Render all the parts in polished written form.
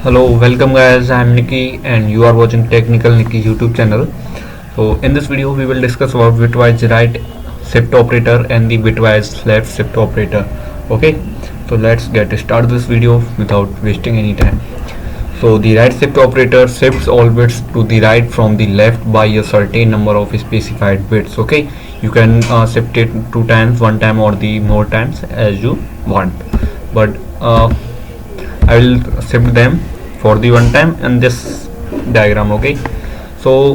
Hello, welcome guys. I'm Nikki and you are watching Technical Nikki YouTube channel. So in this video we will discuss about bitwise right shift operator and the bitwise left shift operator. Okay, so let's get started this video without wasting any time. So the right shift operator shifts all bits to the right from the left by a certain number of specified bits. Okay, you can shift it 2 times, 1 time or the more times as you want, but I will shift them for the 1 time in this diagram. Okay, so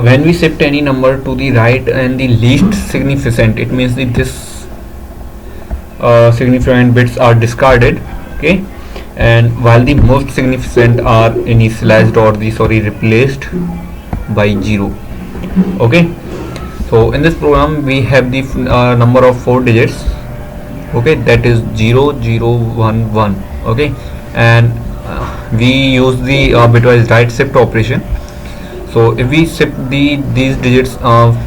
when we shift any number to the right and the least significant, it means that this significant bits are discarded. Okay, and while the most significant are initialized or replaced by 0. Okay, so in this program we have the number of 4 digits. Okay, that is 0 0 1 1. Okay, and we use the bitwise right shift operation. So if we shift these digits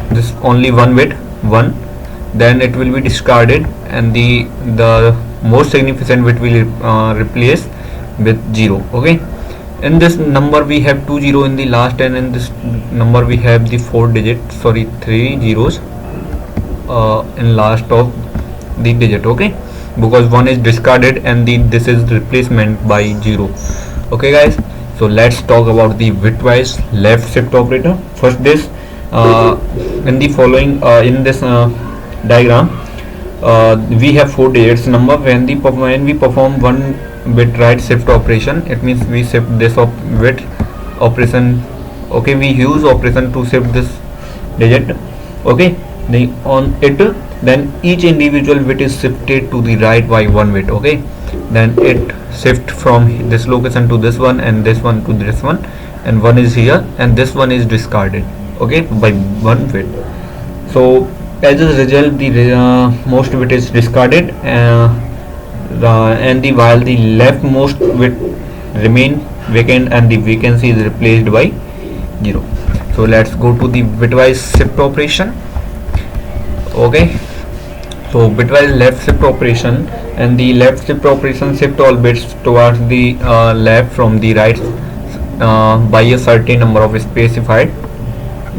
this only one bit 1, then it will be discarded and the most significant bit will replace with 0. Okay, in this number we have 2 0 in the last, and in this number we have the 3 zeros in last of the digit. Okay, because 1 is discarded and this is replacement by 0. Okay guys, so let's talk about the bitwise left shift operator. First, this in the following in this diagram we have 4 digits number. When we perform 1 bit right shift operation, it means we shift this bit operation. Okay, we use operation to shift this digit. Okay, then each individual bit is shifted to the right by 1 bit. Okay, then it shift from this location to this one, and this one to this one, and 1 is here, and this one is discarded. Okay, by 1 bit. So as a result, the most bit is discarded, and while the leftmost bit remain vacant, and the vacancy is replaced by 0. So let's go to the bitwise shift operation. Okay, so bitwise left shift operation, and the left shift operation shift all bits towards the left from the right by a certain number of specified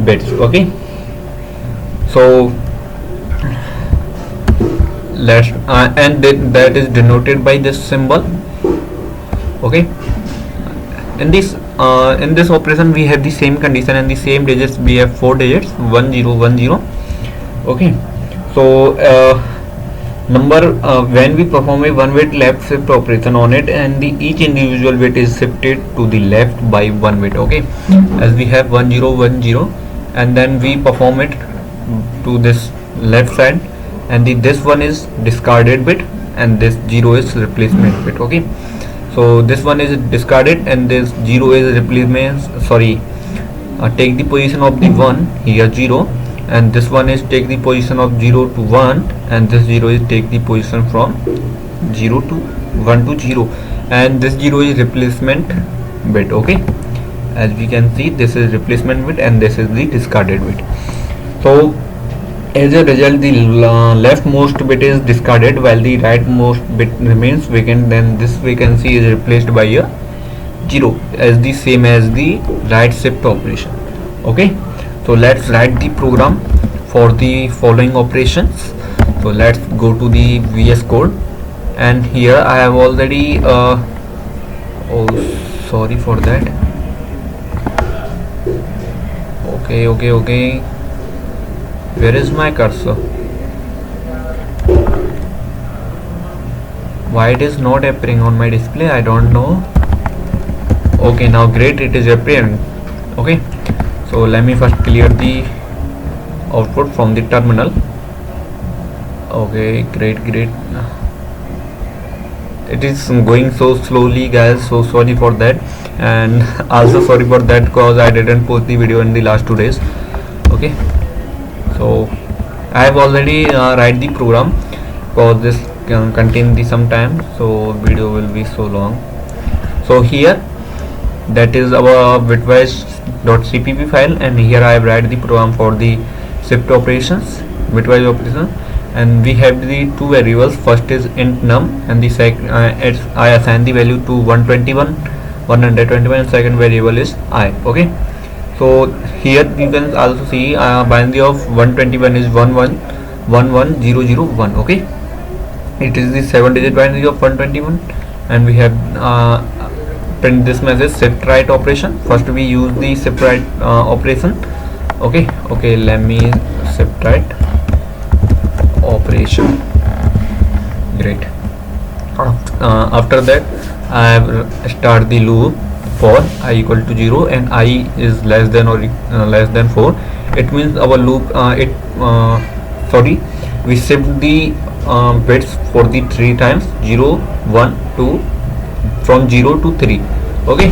bits. Okay, so let's that is denoted by this symbol. Okay, in this operation we have the same condition and the same digits. We have 4 digits 1 0 1 0. Okay, so number when we perform a 1 bit left shift operation on it, and each individual bit is shifted to the left by 1 bit. Okay, as we have 1 0 1 0, and then we perform it to this left side, and this one is discarded bit, and this 0 is replacement bit. Okay, so this one is discarded and this 0 is replacement. Take the position of the 1 here 0, and this one is take the position of 0 to 1, and this 0 is take the position from 0 to 1 to 0, and this 0 is replacement bit. Okay, as we can see, this is replacement bit and this is the discarded bit. So as a result, the leftmost bit is discarded while the rightmost bit remains vacant. Then this vacancy is replaced by a 0, as the same as the right shift operation. Okay, so let's write the program for the following operations. So let's go to the VS Code, and here I have already oh, sorry for that. Okay, where is my cursor? Why it is not appearing on my display? I don't know. Okay, now great, it is appearing. Okay, so let me first clear the output from the terminal. Okay, great. It is going so slowly guys, so sorry for that, and also sorry for that because I didn't post the video in the last 2 days. Okay, so I have already write the program because this contain some time, so video will be so long. So here that is our bitwise.cpp file, and here I have write the program for the shift operations, bitwise operation, and we have the two variables. First is int num, and the second I assign the value to 121 and second variable is I. Okay, so here you can also see binary of 121 is 11111001. okay, it is the 7-digit binary of 121, and we have print this message shift right operation. First we use the shift right operation. Okay, let me shift right operation. Great. After that I have start the loop for I equal to 0 and I is less than or less than 4. It means our loop we shift the bits for the 3 times 0 1 2 from 0 to 3. okay,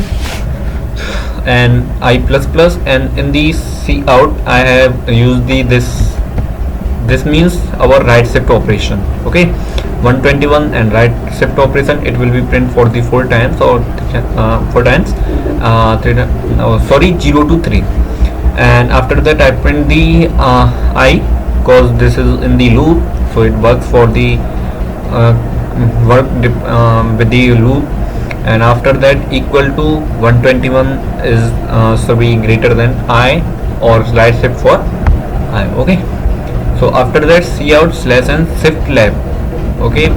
and I plus plus, and in the C out I have used the this means our right shift operation. okay, 121 and right shift operation, it will be print for the 4 times or 4 times 0 to 3, and after that I print the I, because this is in the loop, so it works for the with the loop. And after that equal to 121 is be greater than I or right shift for I. okay, so after that cout slash and shift left. okay,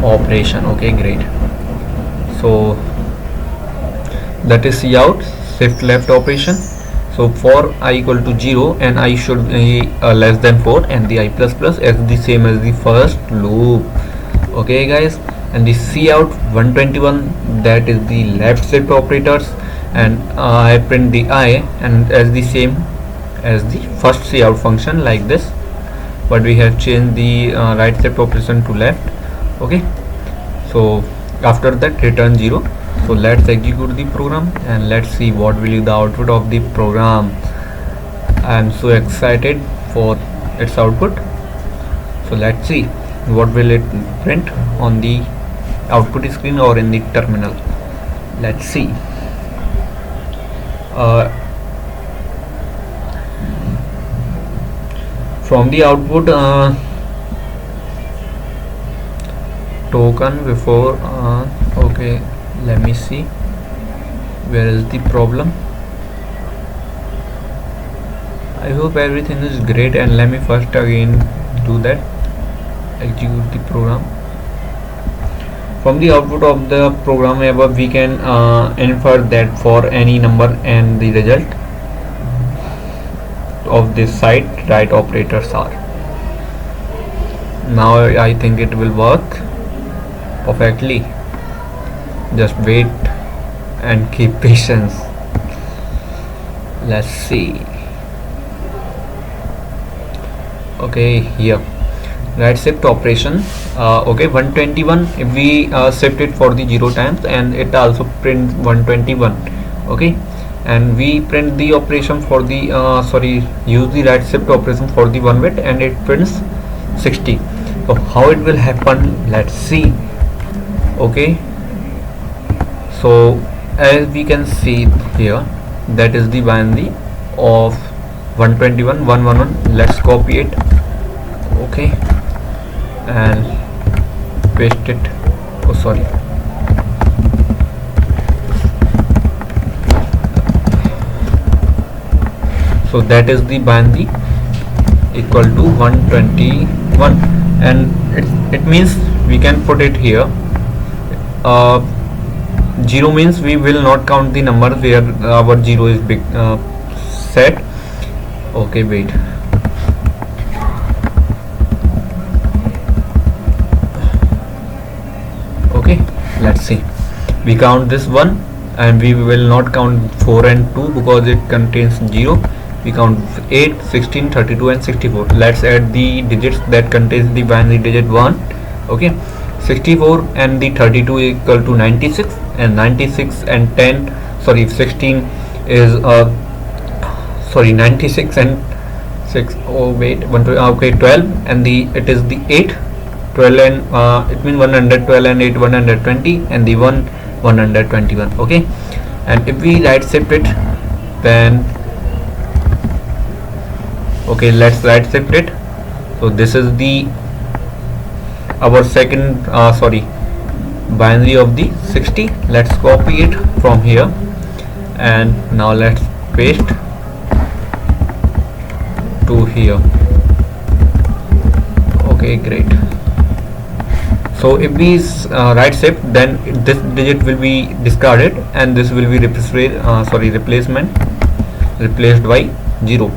operation. okay, great. So that is cout shift left operation. So for I equal to 0 and I should be less than 4, and the I plus plus is the same as the first loop. okay guys, and the cout 121, that is the left shift operators, and I print the I and as the same as the first cout function like this, but we have changed the right shift operation to left. okay, so after that return 0. so let's execute the program and let's see what will be the output of the program. I am so excited for its output. So let's see what will it print on the output screen or in the terminal. Let's see. From the output token before okay, let me see where is the problem. I hope everything is great, and let me first again do that, execute the program. From the output of the program above we can infer that for any number and the result of this site right operators are. Now I think it will work perfectly. Just wait and keep patience. Let's see. okay, here right shift operation. okay, 121 if we shift it for the 0 times, and it also prints 121. okay, and we print the operation for the use the right shift operation for the 1 bit, and it prints 60. so how it will happen, let's see. okay, so as we can see here, that is the binary of 121 111. let's copy it. okay, and paste it. oh sorry so that is the binary equal to 121, and it means we can put it here. 0 means we will not count the number where our 0 is big set. okay, wait. okay, let's see. We count this one, and we will not count 4 and 2 because it contains 0. we count 8 16 32 and 64. let's add the digits that contains the binary digit 1. okay, 64 and the 32 equal to 96, and 96 and 16 is 96 and 6 12, and it is the 8 12 and it means 112 and 8 120, and the 1 121. okay, and if we right shift it, then Okay, let's right shift it. So this is the our second binary of the 60. Let's copy it from here, and now let's paste to here. Okay, great. So if we right shift, then this digit will be discarded and this will be replaced by 0.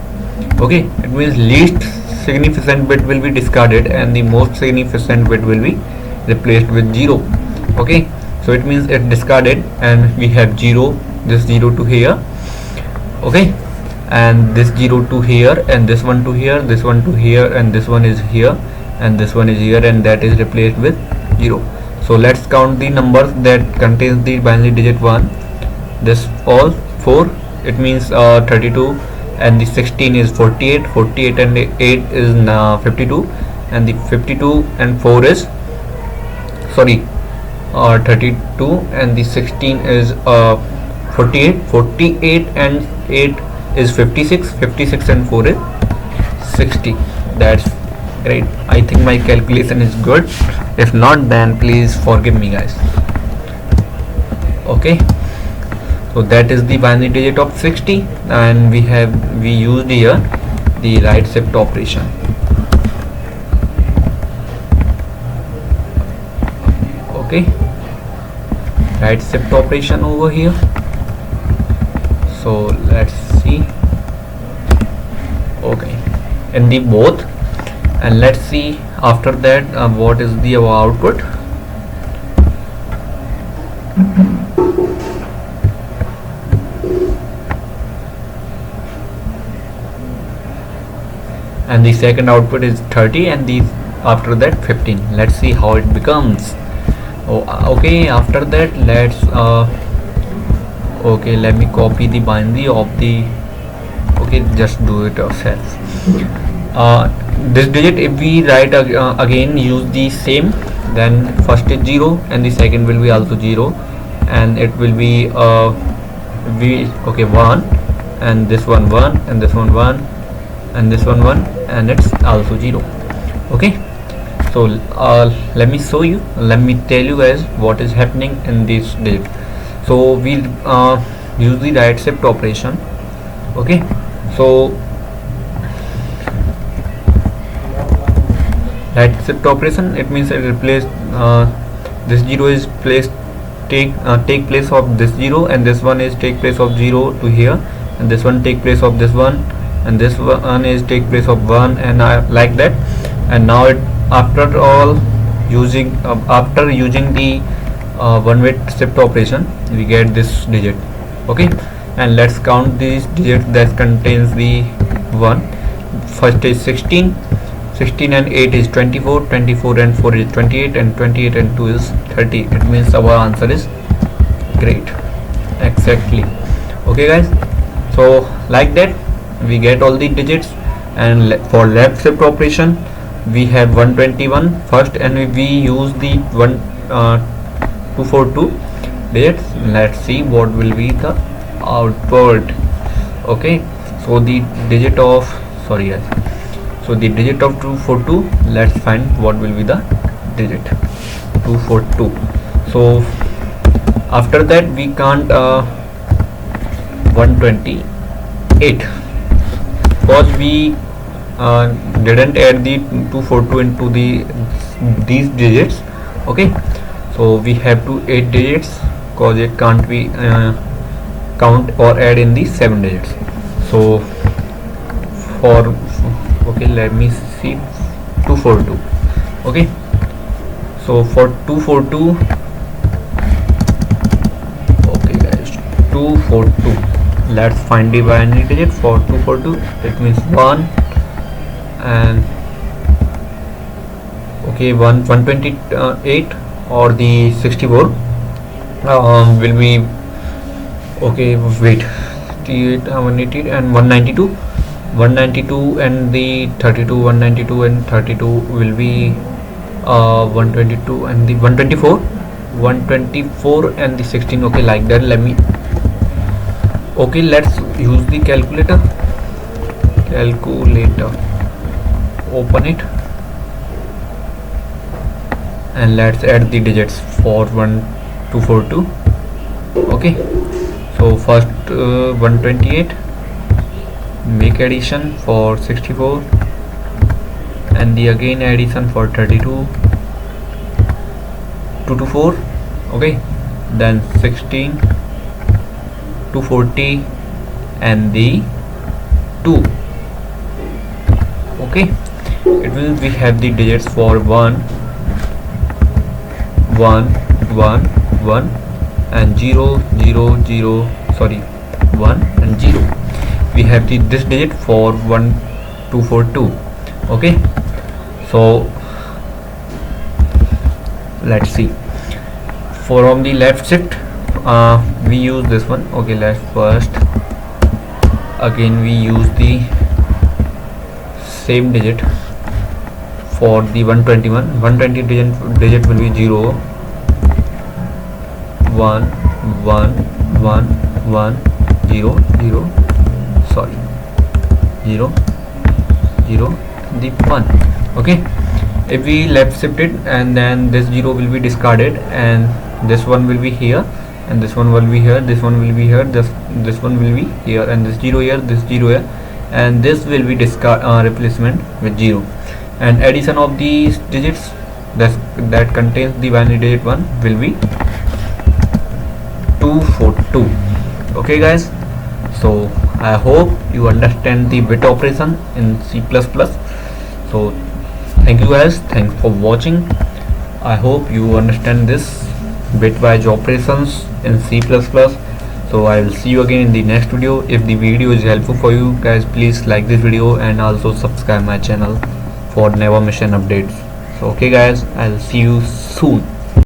Okay, it means least significant bit will be discarded and the most significant bit will be replaced with 0. Okay, so it means it discarded and we have 0, this 0 to here. Okay, and this 0 to here, and this one to here, this one to here, and this one is here, and this one is here, and that is replaced with 0. So let's count the numbers that contains the binary digit 1. This all 4, it means 32, and the 16 is 48, 48 and 8 is 52, and the 52 and 4 is 32, and the 16 is 48, 48 and 8 is 56, 56 and 4 is 60. That's great. I think my calculation is good. If not, then please forgive me, guys. Okay, so that is the binary digit of 60, and we used here the right shift operation. Okay, right shift operation over here. So let's see. Okay, in the both, and let's see after that what is the output. And the second output is 30, and the after that 15. Let's see how it becomes. Okay, after that let's okay, let me copy the binary of the, okay, just do it yourself. This digit, if we write again, use the same, then first is 0 and the second will be also 0, and it will be 1, and this one 1, and this one 1, and this one 1, and it's also 0. Okay, so let me show you, let me tell you guys what is happening in this digit. So we use the right shift operation. Okay, so right shift operation, it means it replace this 0 is placed take place of this 0, and this one is take place of 0 to here, and this one take place of this one, and this one is take place of 1, and like that. And now it, after all using after using the one-way shift operation, we get this digit. Okay, and let's count these digits that contains the 1. First is 16, 16 and 8 is 24, 24 and 4 is 28, and 28 and 2 is 30. It means our answer is great, exactly. Okay guys, so like that we get all the digits. And for left shift operation, we have 121 first, and we use the 242 digits. Let's see what will be the output. Okay, so the digit of so the digit of 242, let's find what will be the digit 242. So after that we can't 128, because we didn't add the 242 into these digits. Okay, so we have to 8 digits, because it can't be count or add in the 7 digits. So for okay, let me see 242. Okay, so for 242, okay guys, 242, let's find the binary digit for 242. It means 1, and okay, 128 or the 64 will be, okay, wait, 180 and 192, 192 and the 32, 192 and 32 will be 122 and the 124, 124 and the 16. Okay, like that. Let me, okay, let's use the calculator. calculator, open it, and let's add the digits for 1242. Okay, so first 128, make addition for 64, and the again addition for 32, 2 to 4. Okay, then 16, 240, and the 2. Okay, it will we have the digits for 1, 1, 1, 1, and 0, 0, 0, sorry, 1 and 0. We have this digit for 1242. Okay, so let's see. From the left shift, we use this one. Okay, let's first again we use the same digit for the 121. 120 digit will be 0, 1, 1, 1, 1, 0, 0, sorry, 0, 0, the 1. Okay, if we left shift it, and then this 0 will be discarded, and this one will be here, and this one will be here, this one will be here, this one will be here, and this 0 here, this 0 here, and this will be replacement with 0, and addition of these digits that contains the binary digit 1 will be 242. Okay guys, so I hope you understand the bit operation in C++. So thank you guys, thanks for watching. I hope you understand this bitwise operations in C++. So I will see you again in the next video. If the video is helpful for you guys, please like this video and also subscribe my channel for never mission updates. So okay guys, I'll see you soon.